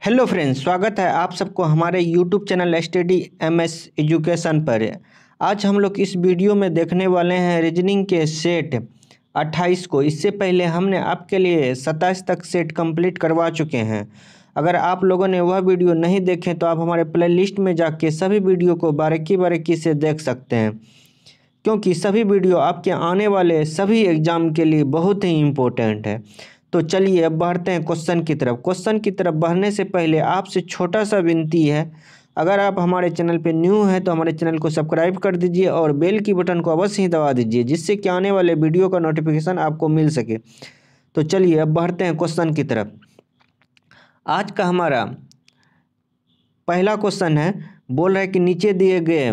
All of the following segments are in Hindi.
हेलो फ्रेंड्स, स्वागत है आप सबको हमारे YouTube channel study MS education पर। आज हम लोग इस वीडियो में देखने वाले हैं रीजनिंग के सेट 28 को। इससे पहले हमने आपके लिए 27 तक सेट कंप्लीट करवा चुके हैं। अगर आप लोगों ने वह वीडियो नहीं देखे तो आप हमारे प्लेलिस्ट में जाके सभी वीडियो को बारीकी बारीकी से देख सकते हैं, क्योंकि सभी वीडियो आपके आने वाले सभी एग्ज़ाम के लिए बहुत ही इम्पोर्टेंट है। तो चलिए अब बढ़ते हैं क्वेश्चन की तरफ। क्वेश्चन की तरफ बढ़ने से पहले आपसे छोटा सा विनती है, अगर आप हमारे चैनल पे न्यू हैं तो हमारे चैनल को सब्सक्राइब कर दीजिए और बेल की बटन को अवश्य ही दबा दीजिए, जिससे कि आने वाले वीडियो का नोटिफिकेशन आपको मिल सके। तो चलिए अब बढ़ते हैं क्वेश्चन की तरफ। आज का हमारा पहला क्वेश्चन है, बोल रहा है कि नीचे दिए गए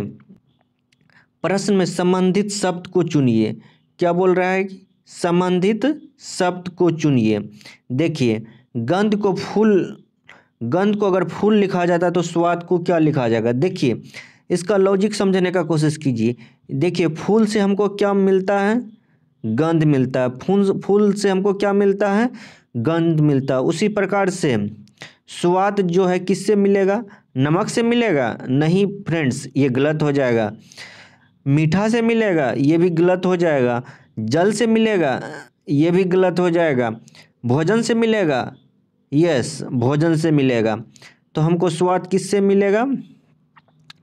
प्रश्न में संबंधित शब्द को चुनिए। क्या बोल रहा है? संबंधित शब्द को चुनिए। देखिए, गंध को अगर फूल लिखा जाता है तो स्वाद को क्या लिखा जाएगा? देखिए, इसका लॉजिक समझने का कोशिश कीजिए। देखिए, फूल से हमको क्या मिलता है? गंध मिलता है। फूल से हमको क्या मिलता है? गंध मिलता है। उसी प्रकार से स्वाद जो है किससे मिलेगा? नमक से मिलेगा? नहीं फ्रेंड्स, ये गलत हो जाएगा। मीठा से मिलेगा? ये भी गलत हो जाएगा। जल से मिलेगा? ये भी गलत हो जाएगा। भोजन से मिलेगा? यस, भोजन से मिलेगा। तो हमको स्वाद किससे मिलेगा?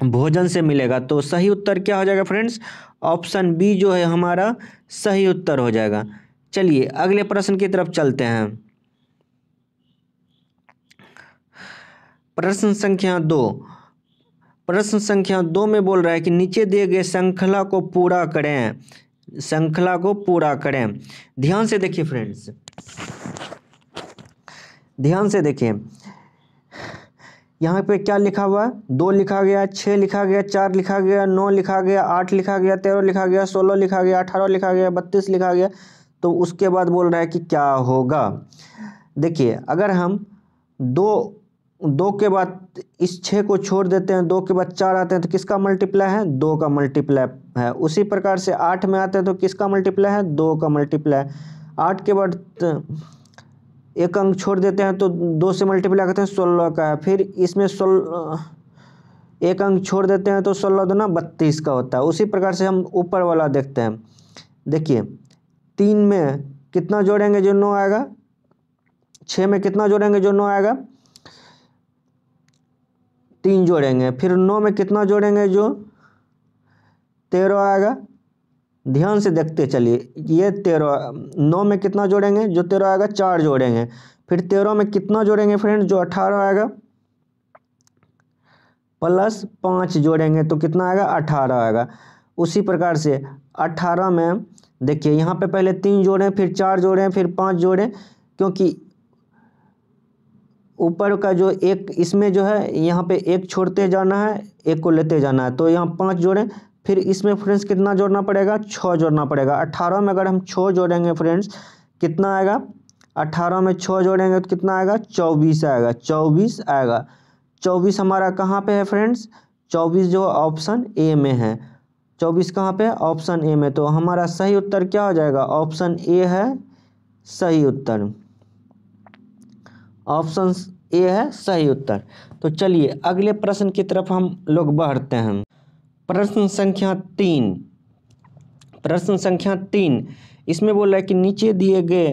भोजन से मिलेगा। तो सही उत्तर क्या हो जाएगा फ्रेंड्स? ऑप्शन बी जो है हमारा सही उत्तर हो जाएगा। चलिए अगले प्रश्न की तरफ चलते हैं। प्रश्न संख्या 2। प्रश्न संख्या 2 में बोल रहा है कि नीचे दिए गए श्रृंखला को पूरा करें। श्रृंखला को पूरा करें। ध्यान से देखिए फ्रेंड्स, ध्यान से देखिए। यहाँ पे क्या लिखा हुआ है? 2 लिखा गया, 6 लिखा गया, 4 लिखा गया, 9 लिखा गया, 8 लिखा गया, 13 लिखा गया, 16 लिखा गया, 18 लिखा गया, 32 लिखा गया। तो उसके बाद बोल रहा है कि क्या होगा। देखिए, अगर हम दो के बाद इस 6 को छोड़ देते हैं, 2 के बाद 4 आते हैं तो किसका मल्टीप्लाई है? 2 का मल्टीप्लाई है। उसी प्रकार से 8 में आते हैं तो किसका मल्टीप्लाई है? 2 का मल्टीप्लाई। 8 के बाद एक अंक छोड़ देते हैं तो 2 से मल्टीप्लाई करते हैं, 16 का है। फिर इसमें 16 एक अंक छोड़ देते हैं तो 16 दूना 32 का होता है। उसी प्रकार से हम ऊपर वाला देखते हैं। देखिए, 3 में कितना जोड़ेंगे जो 9 आएगा? 6 में कितना जोड़ेंगे जो 9 आएगा? 3 जोड़ेंगे। फिर 9 में कितना जोड़ेंगे जो 13 आएगा? ध्यान से देखते चलिए, ये 13, 9 में कितना जोड़ेंगे जो 13 आएगा? 4 जोड़ेंगे। फिर 13 में कितना जोड़ेंगे फ्रेंड? जो 18 आएगा, प्लस 5 जोड़ेंगे तो कितना आएगा? 18 आएगा। उसी प्रकार से 18 में देखिए, यहाँ पे पहले 3 जोड़ें, फिर 4 जोड़ें, फिर 5 जोड़ें, क्योंकि ऊपर का जो एक इसमें जो है यहाँ पे एक छोड़ते जाना है, एक को लेते जाना है। तो यहाँ 5 जोड़ें, फिर इसमें फ्रेंड्स कितना जोड़ना पड़ेगा? 6 जोड़ना पड़ेगा। 18 में अगर हम 6 जोड़ेंगे फ्रेंड्स, कितना आएगा? 18 में 6 जोड़ेंगे तो कितना आएगा? 24 आएगा। 24 आएगा। 24 हमारा कहाँ पे है फ्रेंड्स? 24 जो ऑप्शन ए में है। 24 कहाँ पे? ऑप्शन ए में। तो हमारा सही उत्तर क्या हो जाएगा? ऑप्शन ए है सही उत्तर। ऑप्शन ए है सही उत्तर। तो चलिए अगले प्रश्न की तरफ हम लोग बढ़ते हैं। प्रश्न संख्या 3। प्रश्न संख्या 3 इसमें बोल रहा है कि नीचे दिए गए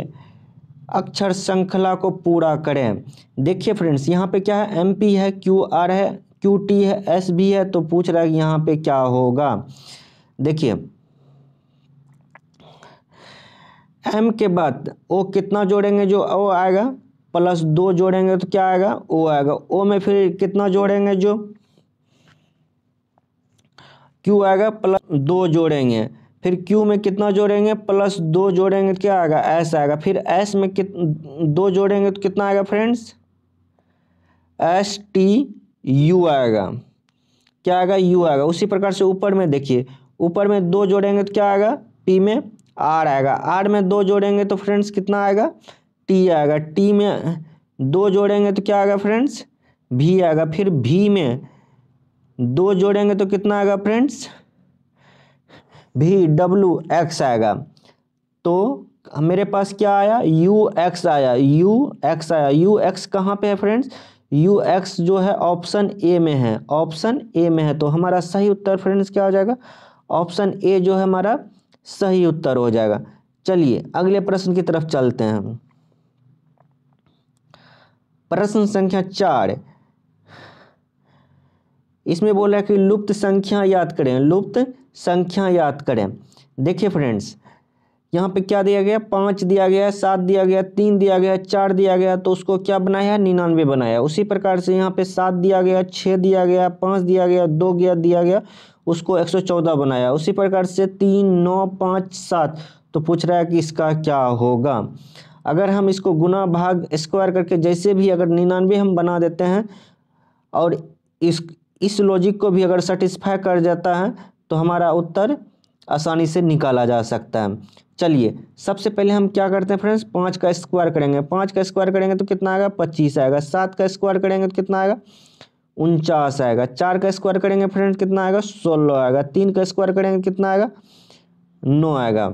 अक्षर श्रृंखला को पूरा करें। देखिए फ्रेंड्स, यहाँ पे क्या है? MP है, QR है, QT है, SB है। तो पूछ रहा है कि यहाँ पे क्या होगा। देखिए, M के बाद O कितना जोड़ेंगे जो O आएगा? प्लस 2 जोड़ेंगे तो क्या आएगा? O आएगा। O में फिर कितना जोड़ेंगे जो Q आएगा? प्लस 2 जोड़ेंगे। फिर Q में कितना जोड़ेंगे? प्लस 2 जोड़ेंगे तो क्या आएगा? S आएगा। फिर S में 2 जोड़ेंगे तो कितना आएगा फ्रेंड्स? STU आएगा। क्या आएगा? U आएगा। उसी प्रकार से ऊपर में देखिए, ऊपर में 2 जोड़ेंगे तो क्या आएगा? P में R आएगा। R में 2 जोड़ेंगे तो फ्रेंड्स कितना आएगा? T आएगा। T में 2 जोड़ेंगे तो क्या आएगा फ्रेंड्स? V आएगा। फिर V में 2 जोड़ेंगे तो कितना आएगा फ्रेंड्स? VWX आएगा। तो मेरे पास क्या आया? UX आया। UX आया। UX कहाँ पे है फ्रेंड्स? यू एक्स जो है ऑप्शन ए में है, ऑप्शन ए में है। तो हमारा सही उत्तर फ्रेंड्स क्या हो जाएगा, ऑप्शन ए जो है हमारा सही उत्तर हो जाएगा। चलिए अगले प्रश्न की तरफ चलते हैं हम। प्रश्न संख्या 4, इसमें बोला है कि लुप्त संख्या याद करें, लुप्त संख्या याद करें। देखिए फ्रेंड्स, यहाँ पे क्या दिया गया, 5 दिया गया, 7 दिया गया, 3 दिया गया, 4 दिया गया, तो उसको क्या बनाया है, 99 बनाया। उसी प्रकार से यहाँ पे 7 दिया गया, 6 दिया गया, 5 दिया गया, 2 दिया गया, उसको 114 बनाया। उसी प्रकार से 3, 9, 5, 7, तो पूछ रहा है कि इसका क्या होगा। अगर हम इसको गुना भाग स्क्वायर करके जैसे भी अगर 99 हम बना देते हैं और इस लॉजिक को भी अगर सेटिस्फाई कर जाता है तो हमारा उत्तर आसानी से निकाला जा सकता है। चलिए सबसे पहले हम क्या करते हैं फ्रेंड्स, 5 का स्क्वायर करेंगे। 5 का स्क्वायर करेंगे तो कितना आएगा, 25 आएगा। 7 का स्क्वायर करेंगे तो कितना आएगा, 49 आएगा। 4 का स्क्वायर करेंगे फ्रेंड्स कितना आएगा, 16 आएगा। 3 का स्क्वायर करेंगे कितना आएगा, 9 आएगा।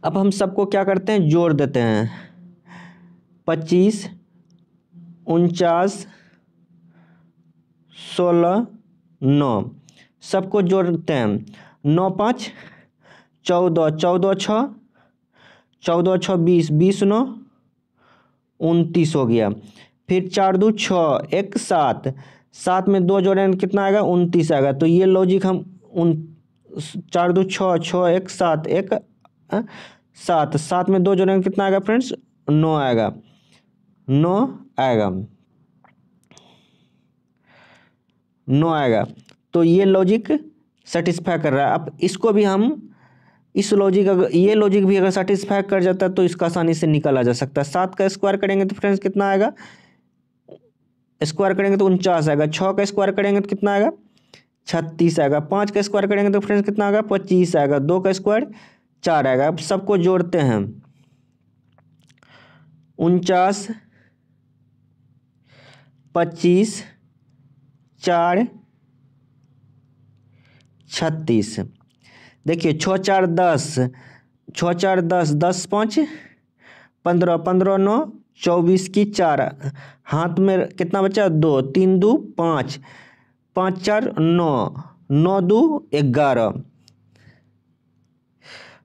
अब हम सबको क्या करते हैं, जोड़ देते हैं। 25, 49, 16, 9, सबको जोड़ते हैं। 9, 5, 14, 14, 6, 14, 6, 20, 20, 9, 29 हो गया। फिर 4 2 6, 1 7, 7 में 2 जोड़ेंगे कितना आएगा, 29 आएगा। तो ये लॉजिक हम 4 2 6, 6 1 7, 1 7, 7 में 2 जोड़ेंगे कितना आएगा फ्रेंड्स, 9 आएगा, 9 आएगा, 9 आएगा। तो ये लॉजिक सेटिस्फाई कर रहा है। अब इसको भी हम इस लॉजिक, अगर ये लॉजिक भी अगर सेटिस्फाई कर जाता है तो इसका आसानी से निकाला जा सकता है। 7 का स्क्वायर करेंगे तो फ्रेंड्स कितना आएगा, स्क्वायर करेंगे तो 49 आएगा। 6 का स्क्वायर करेंगे तो कितना आएगा, 36 आएगा। 5 का स्क्वायर करेंगे तो फ्रेंड्स कितना आएगा, 25 आएगा। 2 का स्क्वायर 4 आएगा। अब सबको जोड़ते हैं। 49, 25, 4, 36। देखिए 6 4 10, 6 4 10, 10 5 15, 15 9 24 की 4, हाथ में कितना बचा, 2, 3 2 5, 5 4 9, 9 2 11,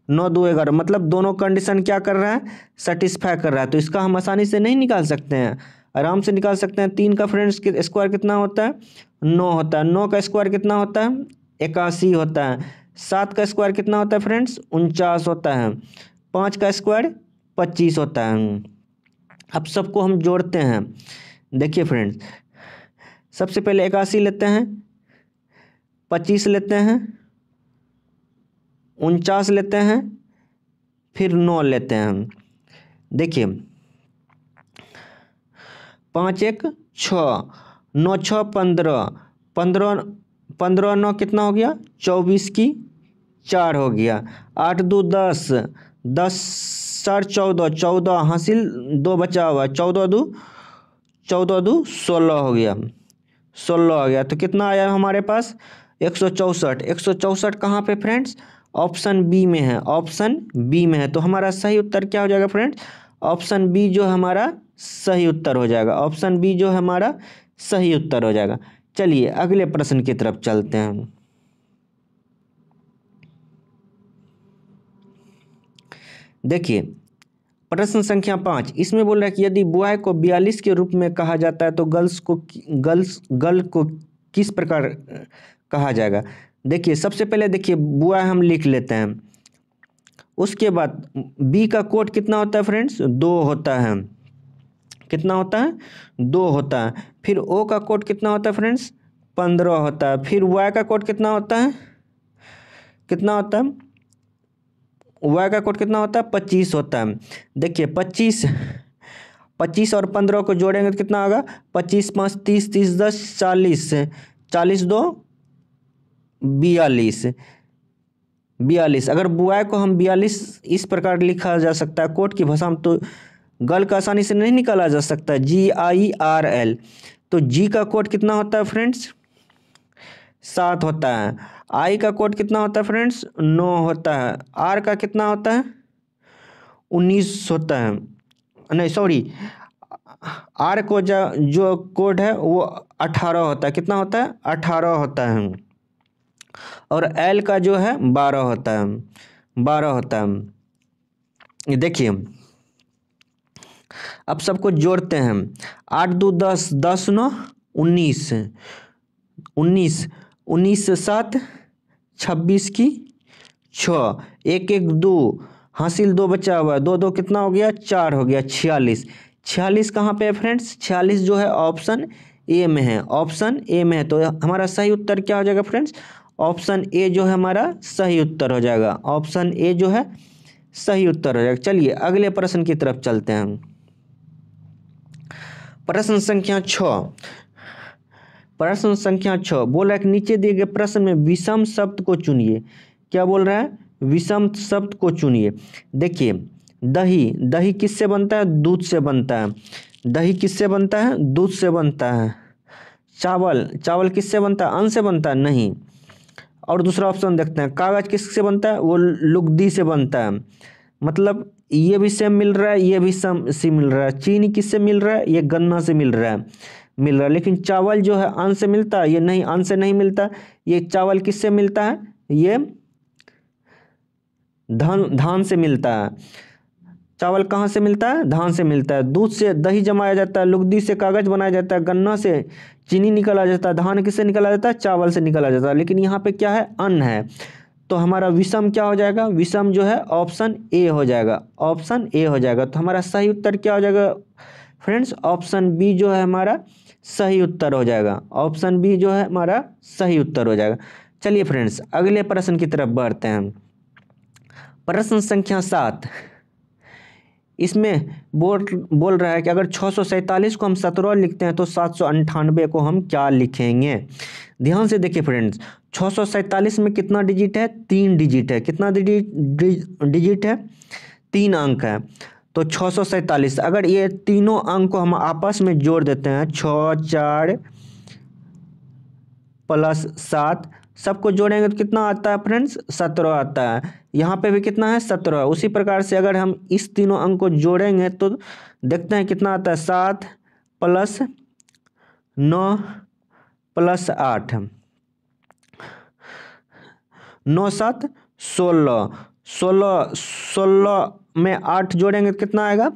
9 2 11, मतलब दोनों कंडीशन क्या कर रहा है, सेटिस्फाई कर रहा है। तो इसका हम आसानी से नहीं निकाल सकते हैं, आराम से निकाल सकते हैं। 3 का फ्रेंड्स स्क्वायर कितना होता है, 9 होता है। 9 का स्क्वायर कितना होता है, 81 होता है। 7 का स्क्वायर कितना होता है फ्रेंड्स, 49 होता है। 5 का स्क्वायर 25 होता है। अब सबको हम जोड़ते हैं। देखिए फ्रेंड्स, सबसे पहले 81 लेते हैं, 25 लेते हैं, 49 लेते हैं, फिर 9 लेते हैं। देखिए 5 1 6, 9 6 15, 15 15 9 कितना हो गया, 24 की 4 हो गया। 8 2 10, 10 4 14, 14 हासिल 2 बचा हुआ, 14 2 16 हो गया, 16 आ गया। तो कितना आया हमारे पास, 164। 164 कहाँ पे फ्रेंड्स, ऑप्शन बी में है, ऑप्शन बी में है। तो हमारा सही उत्तर क्या हो जाएगा फ्रेंड्स, ऑप्शन बी जो हमारा सही उत्तर हो जाएगा, ऑप्शन बी जो हमारा सही उत्तर हो जाएगा। चलिए अगले प्रश्न की तरफ चलते हैं। देखिए प्रश्न संख्या 5, इसमें बोल रहा है कि यदि बॉय को 42 के रूप में कहा जाता है तो गर्ल को किस प्रकार कहा जाएगा। देखिए सबसे पहले देखिए बॉय हम लिख लेते हैं। उसके बाद बी का कोड कितना होता है फ्रेंड्स, 2 होता है। कितना होता है, 2 होता है। फिर ओ का कोड कितना होता है फ्रेंड्स, 15 होता है। फिर वाई का कोड कितना होता है, कितना होता है, वाई का कोड कितना होता है, 25 होता है। देखिए 25 और 15 को जोड़ेंगे तो कितना होगा, 25 5 30, 30 10 40, 40 2 42, 42। अगर बुआई को हम 42 इस प्रकार लिखा जा सकता है कोड की भाषा में, तो गल का आसानी से नहीं निकाला जा सकता, GIRL। तो जी का कोड कितना होता है फ्रेंड्स, 7 होता है। आई का कोड कितना होता है फ्रेंड्स, 9 होता है। आर का कितना होता है, 19 होता है, नहीं सॉरी, आर को जो कोड है वो 18 होता है। कितना होता है? 18 होता है। और एल का जो है 12 होता है, 12 होता है। ये देखिए, अब सबको जोड़ते हैं। 8 2 10, 10 9 19, 19 19 से 7 26 की 6, 1 1 2, हासिल 2 बचा हुआ है, 2 2 कितना हो गया? 4 हो गया। 46, 46 कहाँ पे है फ्रेंड्स? 46 जो है ऑप्शन ए में है, ऑप्शन ए में है। तो हमारा सही उत्तर क्या हो जाएगा फ्रेंड्स? ऑप्शन ए जो है हमारा सही उत्तर हो जाएगा। ऑप्शन ए जो है सही उत्तर हो जाएगा। चलिए अगले प्रश्न की तरफ चलते हैं। प्रश्न संख्या 6, प्रश्न संख्या 6 बोल रहा है कि नीचे दिए गए प्रश्न में विषम शब्द को चुनिए। क्या बोल रहा है? विषम शब्द को चुनिए। देखिए, दही, दही किससे बनता है? दूध से बनता है। दही किससे बनता है? दूध से बनता है। चावल, चावल किससे बनता है? अन्न से बनता है? नहीं। और दूसरा ऑप्शन देखते हैं, कागज किससे बनता है? वो लुगदी से बनता है। मतलब ये भी सेम मिल रहा है, ये भी सेम मिल रहा है। चीनी किससे मिल रहा है? ये गन्ना से मिल रहा है। लेकिन चावल जो है अन्न से मिलता है? ये नहीं, अन्न से नहीं मिलता। ये चावल किससे मिलता है? ये धान से मिलता है। चावल कहाँ से मिलता है? धान से मिलता है। दूध से दही जमाया जाता है, लुगदी से कागज बनाया जाता है, गन्ना से चीनी निकाला जाता है, धान किससे निकाला जाता है? चावल से निकाला जाता है। लेकिन यहाँ पे क्या है? अन्न है। तो हमारा विषम क्या हो जाएगा? विषम जो है ऑप्शन ए हो जाएगा, ऑप्शन ए हो जाएगा। तो हमारा सही उत्तर क्या हो जाएगा फ्रेंड्स? ऑप्शन बी जो है हमारा सही उत्तर हो जाएगा। ऑप्शन बी जो है हमारा सही उत्तर हो जाएगा। चलिए फ्रेंड्स अगले प्रश्न की तरफ बढ़ते हैं। प्रश्न संख्या 7, इसमें बोल रहा है कि अगर 647 को हम 17 लिखते हैं तो 798 को हम क्या लिखेंगे? ध्यान से देखिए फ्रेंड्स, 647 में कितना डिजिट है? 3 डिजिट है। कितना डिजिट है? 3 अंक है। तो 647, अगर ये तीनों अंक को हम आपस में जोड़ देते हैं, 6 4 प्लस 7, सबको जोड़ेंगे तो कितना आता है फ्रेंड्स? 17 आता है। यहाँ पे भी कितना है? 17। उसी प्रकार से अगर हम इस तीनों अंक को जोड़ेंगे तो देखते हैं कितना आता है? 7 प्लस 9 प्लस 8, 9 7 16, 16 में 8 जोड़ेंगे तो कितना आएगा?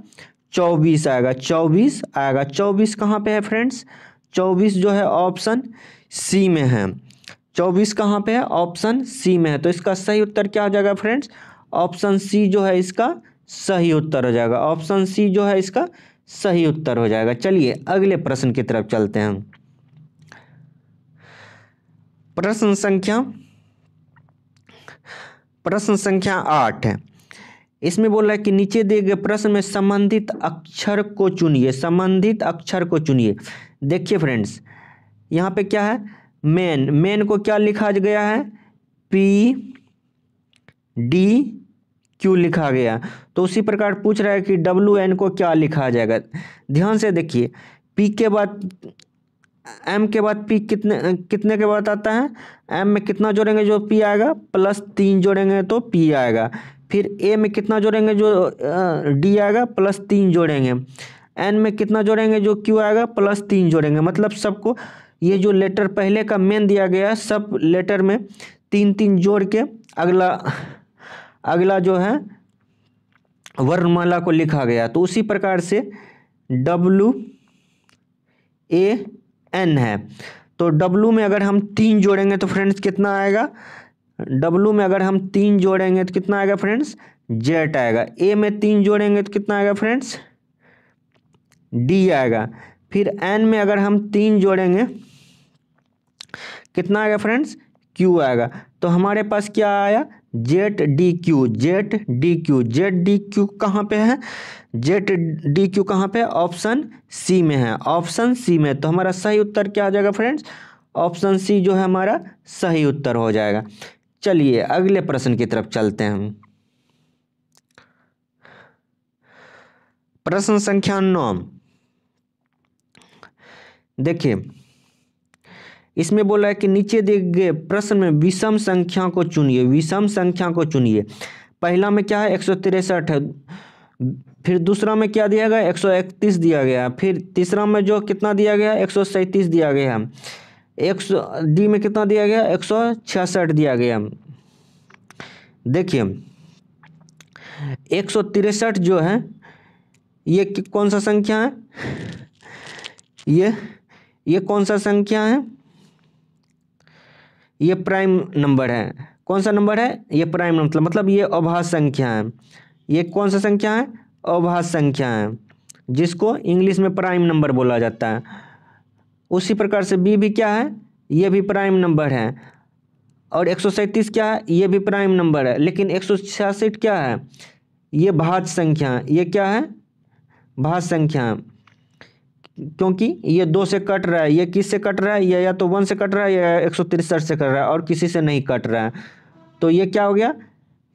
24 आएगा, 24 आएगा। 24 कहाँ पे है फ्रेंड्स? 24 जो है ऑप्शन सी में है। 24 कहाँ पे है? ऑप्शन सी में है। तो इसका सही उत्तर क्या हो जाएगा फ्रेंड्स? ऑप्शन सी जो है इसका सही उत्तर हो जाएगा। ऑप्शन सी जो है इसका सही उत्तर हो जाएगा। चलिए अगले प्रश्न की तरफ चलते हैं। प्रश्न संख्या 8 है। इसमें बोल रहा है कि नीचे दिए गए प्रश्न में संबंधित अक्षर को चुनिए। संबंधित अक्षर को चुनिए। देखिए फ्रेंड्स, यहाँ पे क्या है? मेन, मेन को क्या लिखा गया है? PDQ लिखा गया। तो उसी प्रकार पूछ रहा है कि WN को क्या लिखा जाएगा? ध्यान से देखिए, P के बाद M के बाद P कितने के बाद आता है? M में कितना जोड़ेंगे जो P आएगा? +3 जोड़ेंगे तो P आएगा। फिर A में कितना जोड़ेंगे जो D आएगा? +3 जोड़ेंगे। N में कितना जोड़ेंगे जो Q आएगा? +3 जोड़ेंगे। मतलब सबको ये जो लेटर पहले का मेन दिया गया है, सब लेटर में 3 3 जोड़ के अगला जो है वर्णमाला को लिखा गया। तो उसी प्रकार से WAN है। तो W में अगर हम 3 जोड़ेंगे तो फ्रेंड्स कितना आएगा? W में अगर हम 3 जोड़ेंगे तो कितना आएगा फ्रेंड्स? Z आएगा। A में 3 जोड़ेंगे तो कितना आएगा फ्रेंड्स? D आएगा। फिर N में अगर हम 3 जोड़ेंगे कितना आएगा फ्रेंड्स? Q आएगा। तो हमारे पास क्या आया? ZDQ। ZDQ, ZDQ कहाँ पे है? ZDQ कहाँ पे? ऑप्शन सी में है, ऑप्शन सी में। तो हमारा सही उत्तर क्या हो जाएगा फ्रेंड्स? ऑप्शन सी जो है हमारा सही उत्तर हो जाएगा। चलिए अगले प्रश्न की तरफ चलते हैं। प्रश्न संख्या 9, देखिए इसमें बोला है कि नीचे दिए गए प्रश्न में विषम संख्या को चुनिए। विषम संख्या को चुनिए। पहला में क्या है? 163 है। फिर दूसरा में क्या दिया गया 131 दिया गया, फिर तीसरा में जो कितना दिया गया 137 दिया गया, 100 डी में कितना दिया गया 166 दिया गया। देखिए 163 जो है ये कौन सा संख्या है, ये कौन सा संख्या है, ये प्राइम नंबर है। कौन सा नंबर है, ये प्राइम मतलब ये अभाज्य संख्या है। ये कौन सा संख्या है, अभाज्य संख्या है, जिसको इंग्लिश में प्राइम नंबर बोला जाता है। उसी प्रकार से बी भी क्या है, ये भी प्राइम नंबर है। और 137 क्या है, ये भी प्राइम नंबर है। लेकिन 166 क्या है, ये भाज्य संख्या है। ये क्या है, भाज्य संख्या है, क्योंकि ये 2 से कट रहा है। ये किस से कट रहा है, ये या तो 1 से कट रहा है या 163 से कट रहा है, और किसी से नहीं कट रहा है। तो ये क्या हो गया,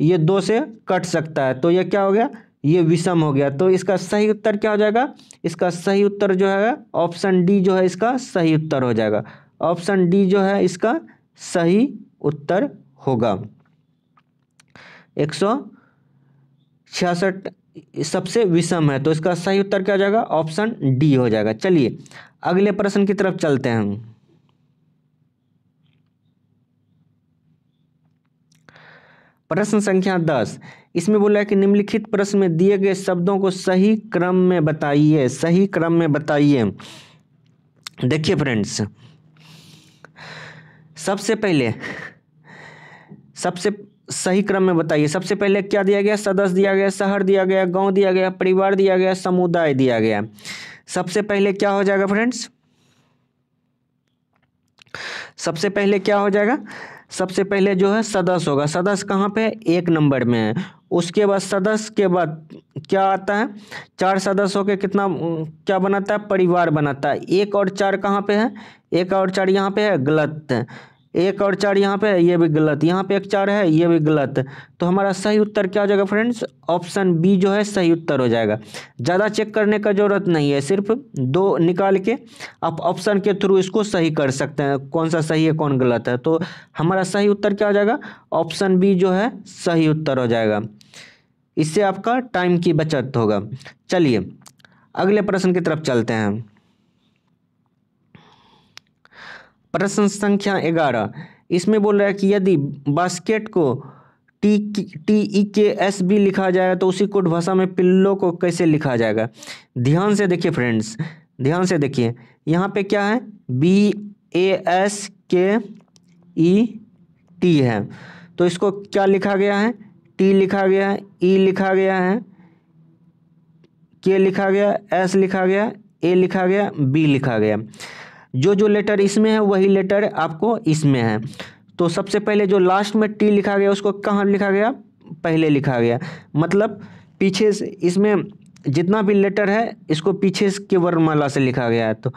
ये 2 से कट सकता है, तो ये क्या हो गया, ये विषम हो गया। तो इसका सही उत्तर क्या हो जाएगा, इसका सही उत्तर जो है ऑप्शन डी जो है इसका सही उत्तर हो जाएगा। ऑप्शन डी जो है इसका सही उत्तर होगा। 166 सबसे विषम है, तो इसका सही उत्तर क्या हो जाएगा, ऑप्शन डी हो जाएगा। चलिए अगले प्रश्न की तरफ चलते हैं। प्रश्न संख्या 10, इसमें बोला है कि निम्नलिखित प्रश्न में दिए गए शब्दों को सही क्रम में बताइए। सही क्रम में बताइए। देखिए फ्रेंड्स, सबसे सही क्रम में बताइए। सबसे पहले क्या दिया गया, सदस्य दिया गया, शहर दिया गया, गांव दिया गया, परिवार दिया गया, समुदाय दिया गया। सबसे पहले क्या हो जाएगा फ्रेंड्स, सबसे पहले क्या हो जाएगा, सबसे पहले जो है सदस्य होगा। सदस्य कहाँ पे है, 1 नंबर में है। उसके बाद सदस्य के बाद क्या आता है, 4 सदस्यों के कितना क्या बनाता है, परिवार बनाता है। 1 और 4 कहाँ पे है, 1 और 4 यहाँ पे है, गलत है। 1 और 4 यहाँ पे है, ये भी गलत। यहाँ पे 1 4 है, ये भी गलत। तो हमारा सही उत्तर क्या हो जाएगा फ्रेंड्स, ऑप्शन बी जो है सही उत्तर हो जाएगा। ज़्यादा चेक करने का जरूरत नहीं है, सिर्फ 2 निकाल के आप ऑप्शन के थ्रू इसको सही कर सकते हैं, कौन सा सही है कौन गलत है। तो हमारा सही उत्तर क्या हो जाएगा, ऑप्शन बी जो है सही उत्तर हो जाएगा। इससे आपका टाइम की बचत होगा। चलिए अगले प्रश्न की तरफ चलते हैं। प्रश्न संख्या 11, इसमें बोल रहा है कि यदि बास्केट को TEKSB लिखा जाएगा तो उसी कोड भाषा में पिल्लो को कैसे लिखा जाएगा। ध्यान से देखिए फ्रेंड्स, ध्यान से देखिए, यहाँ पे क्या है, BASKET है। तो इसको क्या लिखा गया है, T लिखा गया है, E लिखा गया है, K लिखा गया, S लिखा गया, A लिखा गया, B लिखा गया। जो लेटर इसमें है वही लेटर आपको इसमें है। तो सबसे पहले जो लास्ट में T लिखा गया उसको कहाँ लिखा गया, पहले लिखा गया। मतलब पीछे से इसमें जितना भी लेटर है इसको पीछे के वर्णमाला से लिखा गया है। तो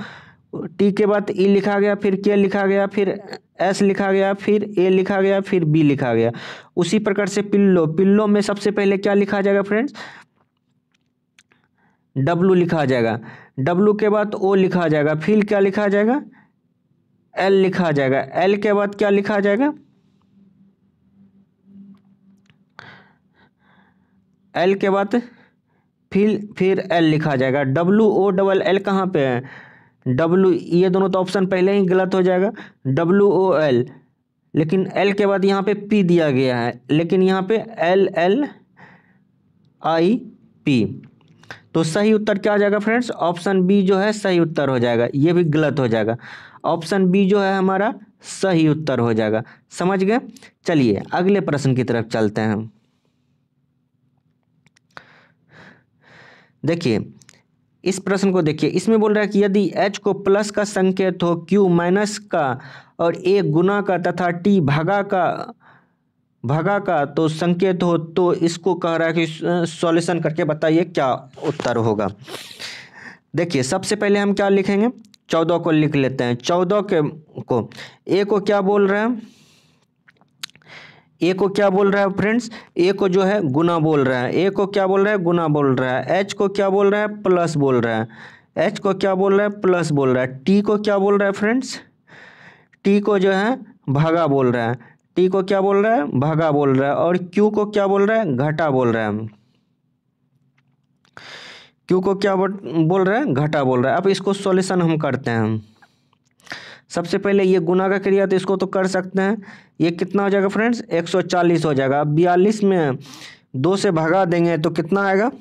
T के बाद E लिखा गया, फिर K लिखा गया, फिर S लिखा गया, फिर A लिखा गया, फिर B लिखा गया। उसी प्रकार से पिल्लो में सबसे पहले क्या लिखा जाएगा फ्रेंड्स, W लिखा जाएगा। W के बाद O लिखा जाएगा, फिर क्या लिखा जाएगा, L लिखा जाएगा। L के बाद क्या लिखा जाएगा, L के बाद फिर L लिखा जाएगा। WOLL कहाँ पे है, W, ये दोनों तो ऑप्शन पहले ही गलत हो जाएगा, WOL। लेकिन L के बाद यहाँ पे P दिया गया है, लेकिन यहाँ पे LLIP। तो सही उत्तर क्या हो जाएगा फ्रेंड्स, ऑप्शन बी जो है सही उत्तर हो जाएगा। ये भी गलत हो जाएगा, ऑप्शन बी जो है हमारा सही उत्तर हो जाएगा। समझ गए। चलिए अगले प्रश्न की तरफ चलते हैं। देखिए इस प्रश्न को देखिए, इसमें बोल रहा है कि यदि H को प्लस का संकेत हो, Q माइनस का और A गुना का तथा T भागा का तो संकेत हो, तो इसको कह रहा है कि सॉल्यूशन करके बताइए क्या उत्तर होगा। देखिए सबसे पहले हम क्या लिखेंगे, 14 को लिख लेते हैं। 14 को A को क्या बोल रहा है, A को क्या बोल रहा है फ्रेंड्स, A को जो है गुना बोल रहा है। A को क्या बोल रहा है, गुना बोल रहा है। H को क्या बोल रहा है, प्लस बोल रहा है। H को क्या बोल रहा है, प्लस बोल रहा है। T को क्या बोल रहा है फ्रेंड्स, T को जो है भागा बोल रहा है। T को क्या बोल रहा है, भागा बोल रहा है। और Q को क्या बोल रहा है, घटा बोल रहा है। क्यू को क्या बोल रहा है, घटा बोल रहा है। अब इसको सॉल्यूशन हम करते हैं। सबसे पहले ये गुना का क्रिया तो इसको तो कर सकते हैं। ये कितना हो जाएगा फ्रेंड्स, 140 हो जाएगा। अब 42 में 2 से भगा देंगे तो कितना आएगा,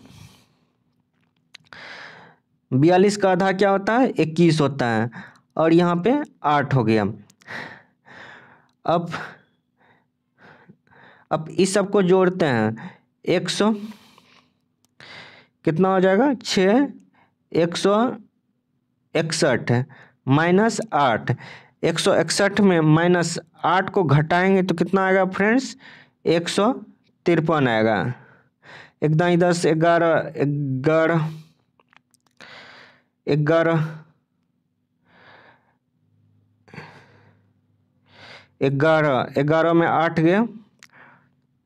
42 का आधा क्या होता है, 21 होता है, और यहाँ पे 8 हो गया। अब इस सब को जोड़ते हैं, 100 कितना हो जाएगा, 6 161 माइनस 8, 161 में माइनस 8 को घटाएंगे तो कितना आएगा फ्रेंड्स, 153 आएगा। एकदम इधर से 11 11 11 11 11 में 8 गया,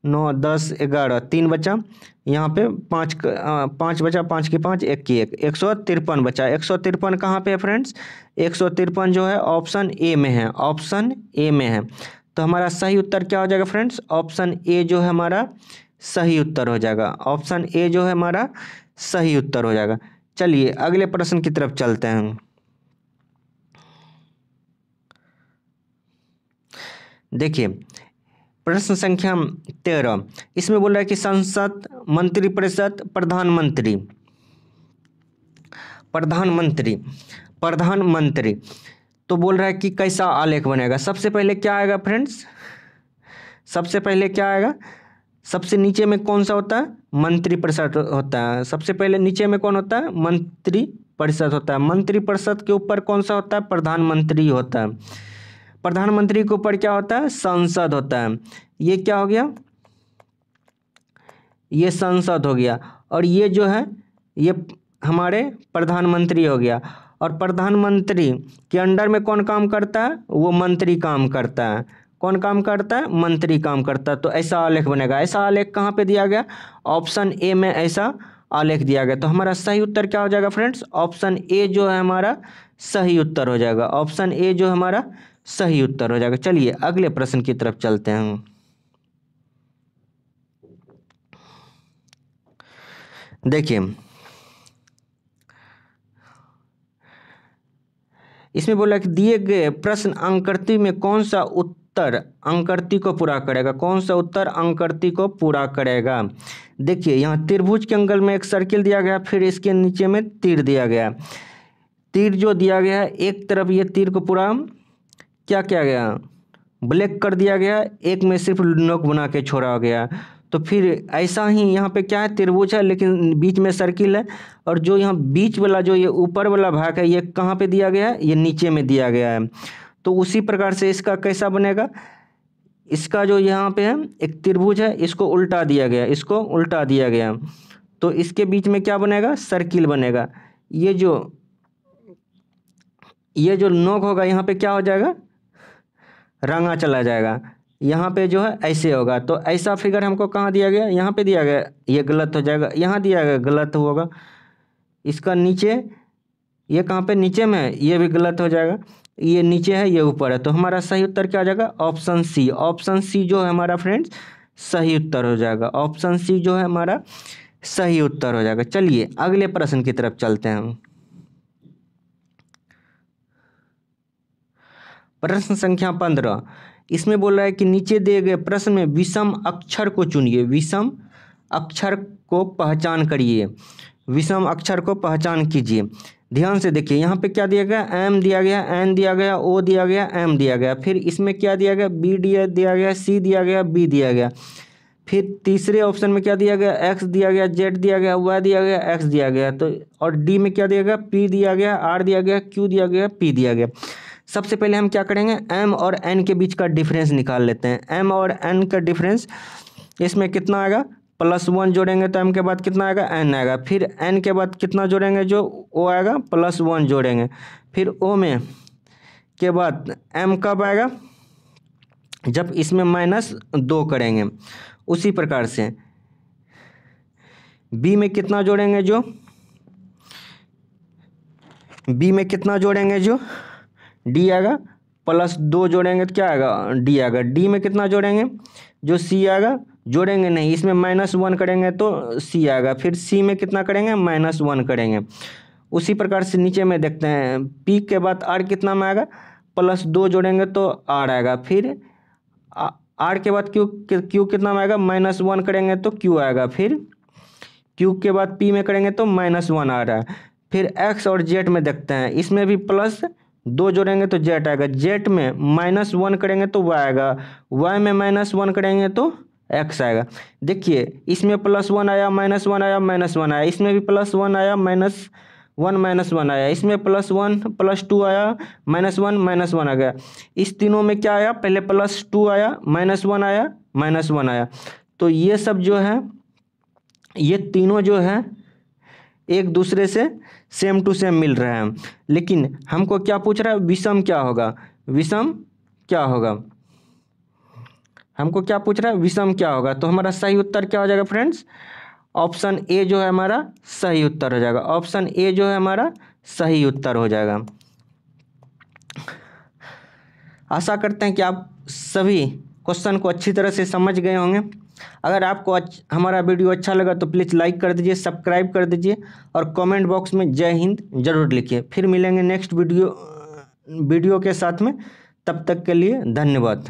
9 10 11 3 बचा, यहाँ पे 5 बचा, 5 की 5 1 की 1, 153 बचा। 153 कहाँ पे है फ्रेंड्स, 153 जो है ऑप्शन ए में है, ऑप्शन ए में है। तो हमारा सही उत्तर क्या हो जाएगा फ्रेंड्स, ऑप्शन ए जो है हमारा सही उत्तर हो जाएगा। ऑप्शन ए जो है हमारा सही उत्तर हो जाएगा। चलिए अगले प्रश्न की तरफ चलते हैं। देखिए प्रश्न संख्या 13, इसमें बोल रहा है कि संसद, मंत्रिपरिषद, प्रधानमंत्री, प्रधानमंत्री तो बोल रहा है कि कैसा आलेख बनेगा। सबसे पहले क्या आएगा फ्रेंड्स, सबसे पहले क्या आएगा, सबसे नीचे में कौन सा होता है, मंत्रिपरिषद होता है। सबसे पहले नीचे में कौन होता है, मंत्रिपरिषद होता है। मंत्रिपरिषद के ऊपर कौन सा होता है, प्रधानमंत्री होता है। प्रधानमंत्री के ऊपर क्या होता है, संसद होता है। ये क्या हो गया, ये संसद हो गया, और ये जो है ये हमारे प्रधानमंत्री हो गया। और प्रधानमंत्री के अंडर में कौन काम करता है, वो मंत्री काम करता है। कौन काम करता है, मंत्री काम करता है। तो ऐसा आलेख बनेगा। ऐसा आलेख कहाँ पे दिया गया, ऑप्शन ए में ऐसा आलेख दिया गया। तो हमारा सही उत्तर क्या हो जाएगा फ्रेंड्स, ऑप्शन ए जो है हमारा सही उत्तर हो जाएगा। ऑप्शन ए जो हमारा सही उत्तर हो जाएगा। चलिए अगले प्रश्न की तरफ चलते हैं। देखिए इसमें बोला कि दिए गए प्रश्न अंकर्ती में कौन सा उत्तर अंकर्ती को पूरा करेगा, कौन सा उत्तर अंकर्ती को पूरा करेगा। देखिए यहाँ त्रिभुज के अंगल में एक सर्किल दिया गया, फिर इसके नीचे में तीर दिया गया। तीर जो दिया गया है, एक तरफ ये तीर को पूरा क्या किया गया, ब्लैक कर दिया गया, एक में सिर्फ नोक बना के छोड़ा गया। तो फिर ऐसा ही यहाँ पे क्या है, त्रिभुज है लेकिन बीच में सर्किल है, और जो यहाँ बीच वाला जो ये ऊपर वाला भाग है ये कहाँ पे दिया गया है, ये नीचे में दिया गया है। तो उसी प्रकार से इसका कैसा बनेगा, इसका जो यहाँ पे है एक त्रिभुज है, इसको उल्टा दिया गया, इसको उल्टा दिया गया, तो इसके बीच में क्या बनेगा, सर्किल बनेगा। ये जो नोक होगा यहाँ पे क्या हो जाएगा, रंगा चला जाएगा। यहाँ पे जो है ऐसे होगा। तो ऐसा फिगर हमको कहाँ दिया गया, यहाँ पे दिया गया, ये गलत हो जाएगा। यहाँ दिया गया, गलत होगा। इसका नीचे ये कहाँ पे, नीचे में है, ये भी गलत हो जाएगा। ये नीचे है, ये ऊपर है। तो हमारा सही उत्तर क्या हो जाएगा, ऑप्शन सी। ऑप्शन सी जो है हमारा फ्रेंड्स सही उत्तर हो जाएगा। ऑप्शन सी जो है हमारा सही उत्तर हो जाएगा। चलिए अगले प्रश्न की तरफ चलते हैं। प्रश्न संख्या 15, इसमें बोल रहा है कि नीचे दिए गए प्रश्न में विषम अक्षर को चुनिए, विषम अक्षर को पहचान करिए, विषम अक्षर को पहचान कीजिए। ध्यान से देखिए, यहाँ पे क्या दिया गया, एम दिया गया, एन दिया गया, ओ दिया गया, एम दिया गया। फिर इसमें क्या दिया गया, बी दिया गया, सी दिया गया, बी दिया गया। फिर तीसरे ऑप्शन में क्या दिया गया, एक्स दिया गया, जेड दिया गया, वाई दिया गया, एक्स दिया गया। तो और डी में क्या दिया गया, पी दिया गया, आर दिया गया, क्यू दिया गया, पी दिया गया। सबसे पहले हम क्या करेंगे, एम और एन के बीच का डिफरेंस निकाल लेते हैं। एम और एन का डिफरेंस, इसमें कितना आएगा, +1 जोड़ेंगे तो एम के बाद कितना आएगा, एन आएगा। फिर एन के बाद कितना जोड़ेंगे, जो ओ आएगा, +1 जोड़ेंगे। फिर ओ में के बाद एम कब आएगा, जब इसमें -2 करेंगे। उसी प्रकार से बी में कितना जोड़ेंगे, जो बी में कितना जोड़ेंगे, जो डी आएगा +2 जोड़ेंगे तो क्या आएगा, डी आएगा। डी में कितना जोड़ेंगे, जो सी आएगा, जोड़ेंगे नहीं, इसमें -1 करेंगे तो सी आएगा। फिर सी में कितना करेंगे, -1 करेंगे। उसी प्रकार से नीचे में देखते हैं, पी के बाद आर कितना में आएगा, +2 जोड़ेंगे तो आर आएगा। फिर आर के बाद क्यू कितना में आएगा, -1 करेंगे तो क्यू आएगा। फिर क्यू के बाद पी में करेंगे तो -1 आ रहा है। फिर एक्स और जेड में देखते हैं, इसमें भी +2 जोड़ेंगे तो जेड आएगा। जेड में -1 करेंगे तो वाई आएगा। वाई में -1 करेंगे तो एक्स आएगा। देखिए इसमें +1 आया, -1 आया, -1 आया, इसमें भी +1 आया, -1 आया, इसमें +1 +2 आया, -1 आ गया। इस तीनों में क्या आया, पहले +2 आया, -1 आया, -1 आया। तो ये सब जो है, ये तीनों जो है एक दूसरे से सेम टू सेम मिल रहे हैं। लेकिन हमको क्या पूछ रहा है, विषम क्या होगा, विषम क्या होगा, हमको क्या पूछ रहा है, विषम क्या होगा। तो हमारा सही उत्तर क्या हो जाएगा फ्रेंड्स, ऑप्शन ए जो है हमारा सही उत्तर हो जाएगा। ऑप्शन ए जो है हमारा सही उत्तर हो जाएगा। आशा करते हैं कि आप सभी क्वेश्चन को अच्छी तरह से समझ गए होंगे। अगर आपको हमारा वीडियो अच्छा लगा तो प्लीज़ लाइक कर दीजिए, सब्सक्राइब कर दीजिए और कमेंट बॉक्स में जय हिंद जरूर लिखिए। फिर मिलेंगे नेक्स्ट वीडियो के साथ में, तब तक के लिए धन्यवाद।